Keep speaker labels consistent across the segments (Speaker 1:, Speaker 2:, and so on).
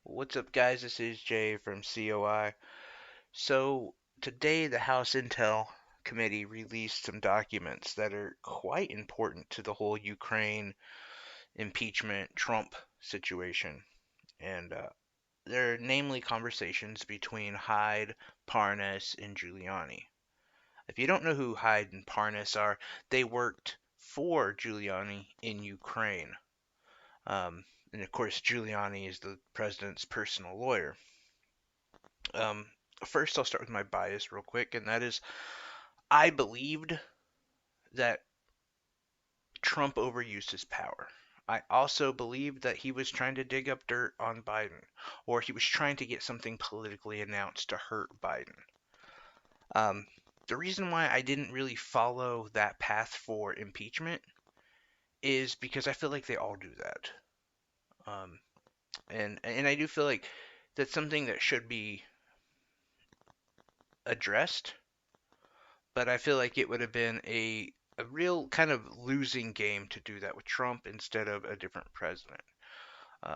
Speaker 1: What's up, guys? This is Jay from COI. So, today the House Intel Committee released some documents that are quite important to the whole Ukraine impeachment Trump situation. And they're namely conversations between Hyde, Parnas, and Giuliani. If you don't know who Hyde and Parnas are, they worked for Giuliani in Ukraine. Um, and of course, Giuliani is the president's personal lawyer. Um, First, I'll start with my bias real quick, and that is I believed that Trump overused his power. I also believed that he was trying to dig up dirt on Biden, or he was trying to get something politically announced to hurt Biden. Um, the reason why I didn't really follow that path for impeachment is because I feel like they all do that. Um, and I do feel like that's something that should be addressed, but I feel like it would have been a real kind of losing game to do that with Trump instead of a different president.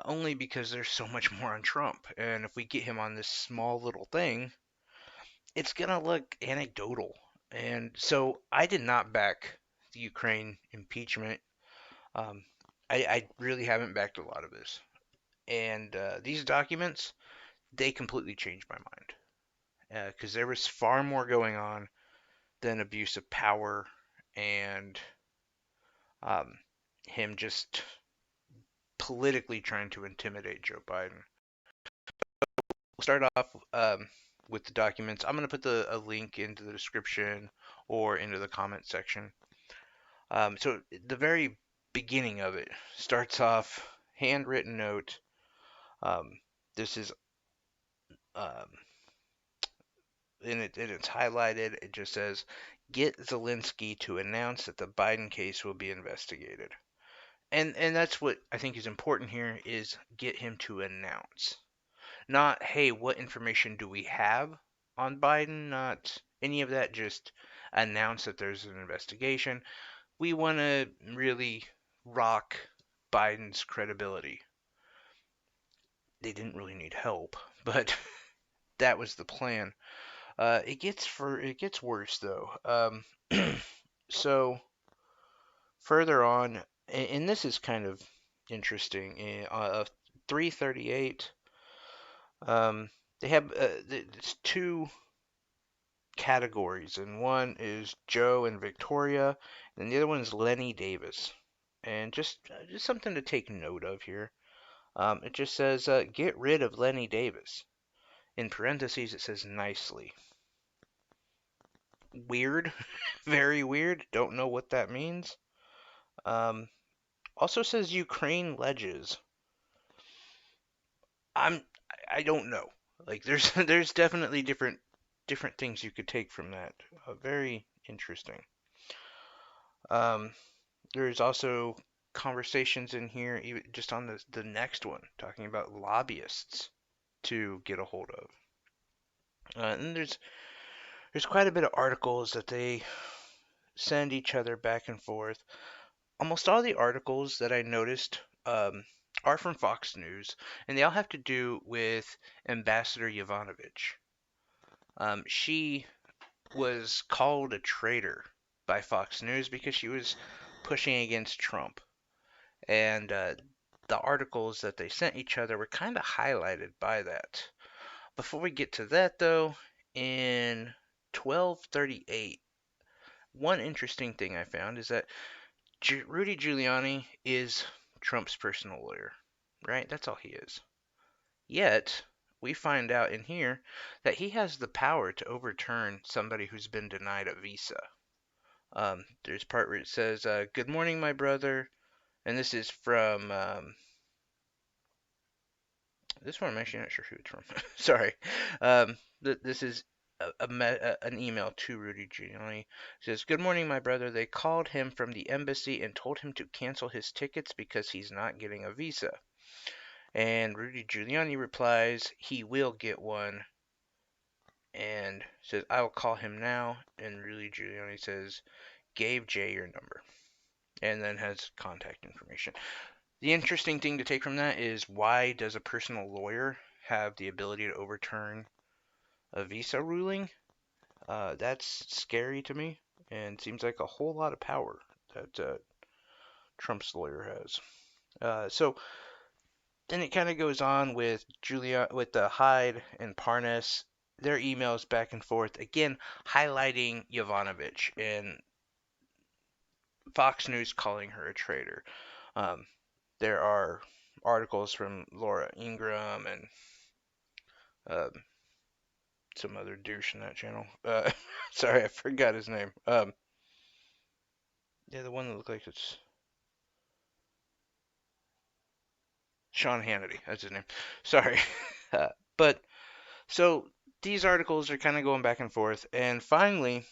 Speaker 1: Only because there's so much more on Trump, and if we get him on this small little thing, it's gonna look anecdotal. And so I did not back the Ukraine impeachment. Um, I really haven't backed a lot of this, and these documents they completely changed my mind because there was far more going on than abuse of power and um, him just politically trying to intimidate Joe Biden. We'll start off with the documents. I'm going to put a link into the description or into the comment section. So the very beginning of it starts off handwritten note. Um, this is um, and it's highlighted. It just says, "Get Zelensky to announce that the Biden case will be investigated." And that's what I think is important here is get him to announce. Not, hey, what information do we have on Biden? Not any of that, just announce that there's an investigation. We want to really rock Biden's credibility. They didn't really need help, but that was the plan. It gets worse though. So further on, and this is kind of interesting. 338. Um, they have it's two categories, and one is Joe and Victoria, and the other one is Lenny Davis. And just something to take note of here. It just says get rid of Lenny Davis. In parentheses, it says nicely. Weird, very weird. Don't know what that means. Um, Also says Ukraine ledges. I'm I don't know. Like there's there's definitely different things you could take from that. Very interesting. Um, there's also conversations in here, even just on the next one, talking about lobbyists to get a hold of. And there's quite a bit of articles that they send each other back and forth. Almost all the articles that I noticed are from Fox News, and they all have to do with Ambassador Yovanovitch. She was called a traitor by Fox News because she was pushing against Trump. And the articles that they sent each other were kind of highlighted by that. Before we get to that, though, in 1238, one interesting thing I found is that Rudy Giuliani is Trump's personal lawyer, right? That's all he is. Yet, we find out in here that he has the power to overturn somebody who's been denied a visa. There's part where it says, "Good morning, my brother," and this is from this one. I'm actually not sure who it's from. Sorry. This is an email to Rudy Giuliani. It says, "Good morning, my brother. They called him from the embassy and told him to cancel his tickets because he's not getting a visa." And Rudy Giuliani replies, "He will get one." And says, "I will call him now." And Rudy Giuliani says, "Gave Jay your number." And then has contact information. The interesting thing to take from that is, why does a personal lawyer have the ability to overturn a visa ruling? That's scary to me, and seems like a whole lot of power that Trump's lawyer has. So then it kind of goes on with with the Hyde and Parnas, their emails back and forth, again highlighting Yovanovitch and Fox News calling her a traitor. Um, there are articles from Laura Ingraham and uh, some other douche in that channel. Sorry, I forgot his name. Yeah, the one that looked like it's Sean Hannity. That's his name. Sorry. But so these articles are kind of going back and forth, and finally,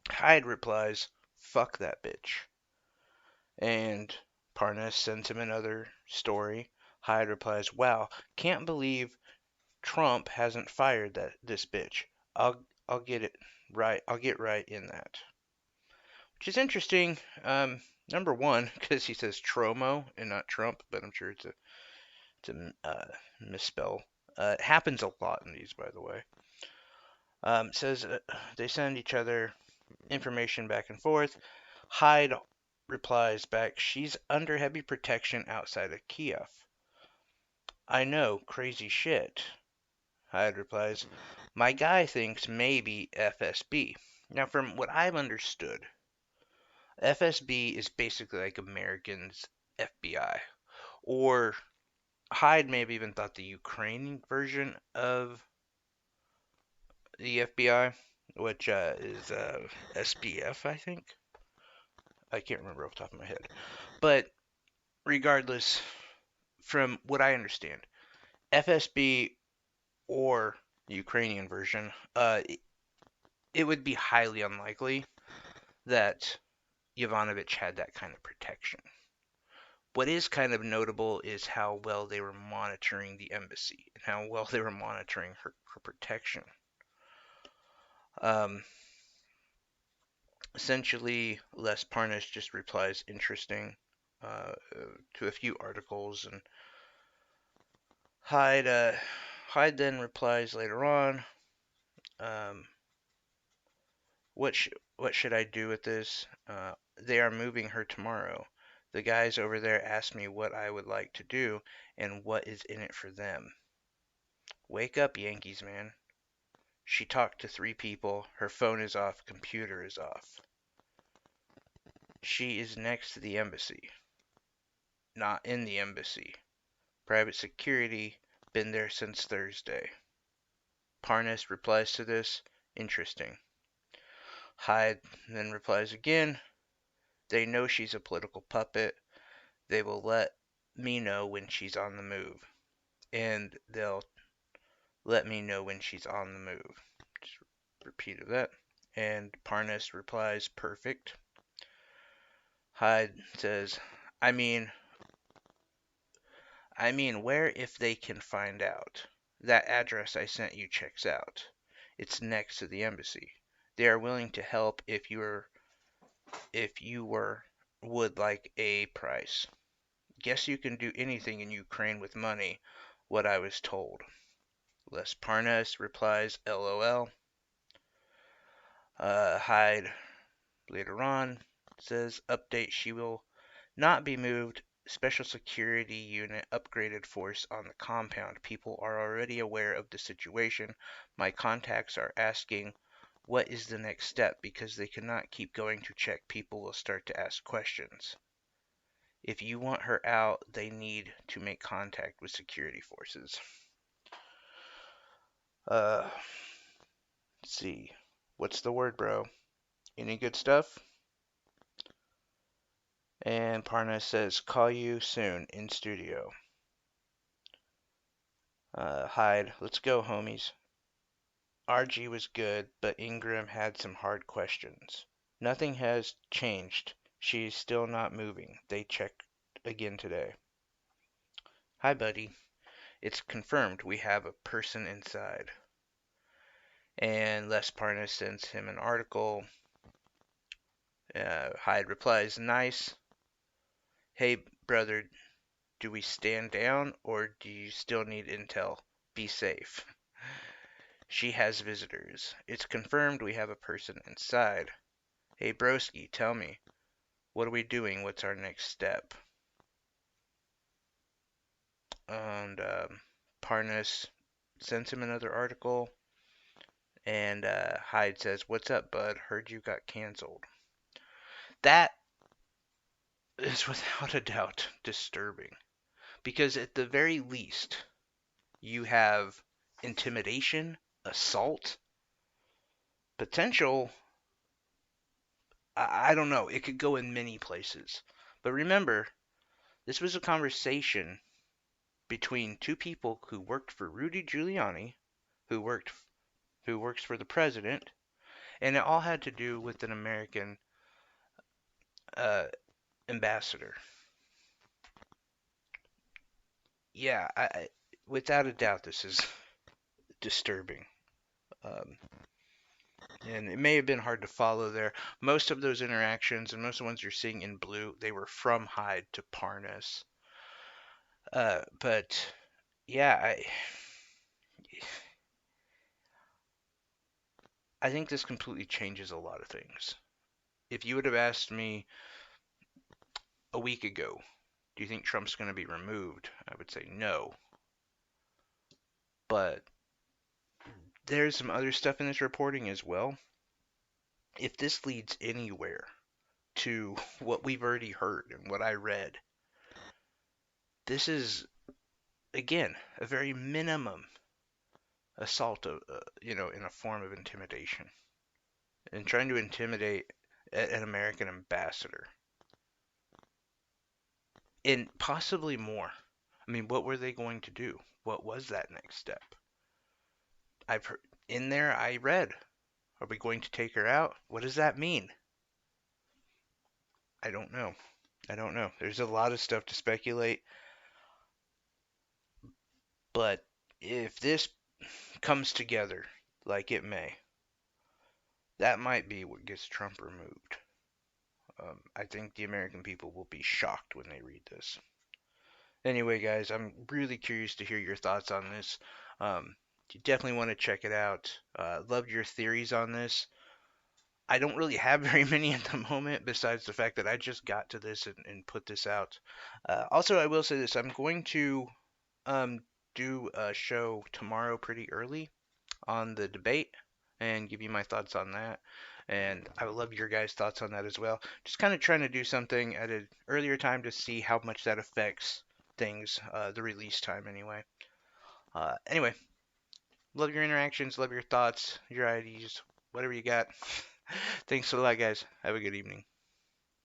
Speaker 1: Hyde replies, "Fuck that bitch." And Parnas sends him another story. Hyde replies, "Wow, can't believe Trump hasn't fired this bitch. I'll get it right. I'll get right in that." Which is interesting. Number one, because he says Tromo and not Trump, but I'm sure it's a misspell. It happens a lot in these, by the way. Says they send each other information back and forth. Hyde replies back, "She's under heavy protection outside of Kiev." "I know, crazy shit." Hyde replies, "My guy thinks maybe FSB." Now, from what I've understood, FSB is basically like Americans' FBI. Or Hyde may have even thought the Ukrainian version of the FBI, which is SBF, I think. I can't remember off the top of my head. But regardless, from what I understand, FSB or the Ukrainian version, it would be highly unlikely that Yovanovitch had that kind of protection. What is kind of notable is how well they were monitoring the embassy and how well they were monitoring her protection. Um, Essentially, Les Parnish just replies interesting to a few articles, and Hyde then replies later on, um, what should I do with this? They are moving her tomorrow. The guys over there asked me what I would like to do and what is in it for them. Wake up, Yankees, man. She talked to 3 people. Her phone is off. Computer is off. She is next to the embassy. Not in the embassy. Private security. Been there since Thursday. Parnas replies to this. Interesting. Hyde then replies again. They know she's a political puppet. They will let me know when she's on the move. And they'll let me know when she's on the move. Just repeat of that. And Parnas replies, perfect. Hyde says, I mean, where if they can find out? That address I sent you checks out. It's next to the embassy. They are willing to help if you were would like a price. Guess you can do anything in Ukraine with money, what I was told. Les Parnas replies, LOL. Hyde later on says, update, she will not be moved. Special security unit upgraded force on the compound. People are already aware of the situation. My contacts are asking what is the next step because they cannot keep going to check. People will start to ask questions. If you want her out, they need to make contact with security forces. Let's see. What's the word, bro? Any good stuff? And Parnas says, call you soon in studio. Hyde, let's go, homies. RG was good, but Ingram had some hard questions. Nothing has changed. She's still not moving. They checked again today. Hi, buddy. It's confirmed we have a person inside. And Les Parnas sends him an article. Hyde replies, nice. Hey, brother, Do we stand down or do you still need intel? Be safe. She has visitors. It's confirmed we have a person inside. Hey broski, tell me, what are we doing? What's our next step? And Parnas sends him another article, and Hyde says, "What's up, bud? Heard you got canceled." That is without a doubt disturbing because at the very least, you have intimidation, assault, potential. I don't know. It could go in many places. But remember, this was a conversation between two people who worked for Rudy Giuliani, who worked who works for the president, and it all had to do with an American uh, ambassador. Yeah, without a doubt, this is disturbing. Um, and it may have been hard to follow there. Most of those interactions and most of the ones you're seeing in blue, they were from Hyde to Parnas. But yeah, I think this completely changes a lot of things. If you would have asked me a week ago, do you think Trump's going to be removed? I would say no. But there's some other stuff in this reporting as well. If this leads anywhere to what we've already heard and what I read, this is again a very minimum assault of, in a form of intimidation and trying to intimidate an American ambassador and possibly more. I mean, what were they going to do? What was that next step? I've heard in there. I read, are we going to take her out? What does that mean? I don't know. I don't know. There's a lot of stuff to speculate, but if this comes together like it may, that might be what gets Trump removed. I think the American people will be shocked when they read this. Anyway, guys, I'm really curious to hear your thoughts on this. You definitely want to check it out. Loved your theories on this. I don't really have very many at the moment, besides the fact that I just got to this and put this out. Also, I will say this: I'm going to um, do a show tomorrow pretty early on the debate and give you my thoughts on that. And I would love your guys' thoughts on that as well. Just kind of trying to do something at an earlier time to see how much that affects things, the release time anyway. Anyway, love your interactions, love your thoughts, your ideas, whatever you got. Thanks a lot, guys. Have a good evening.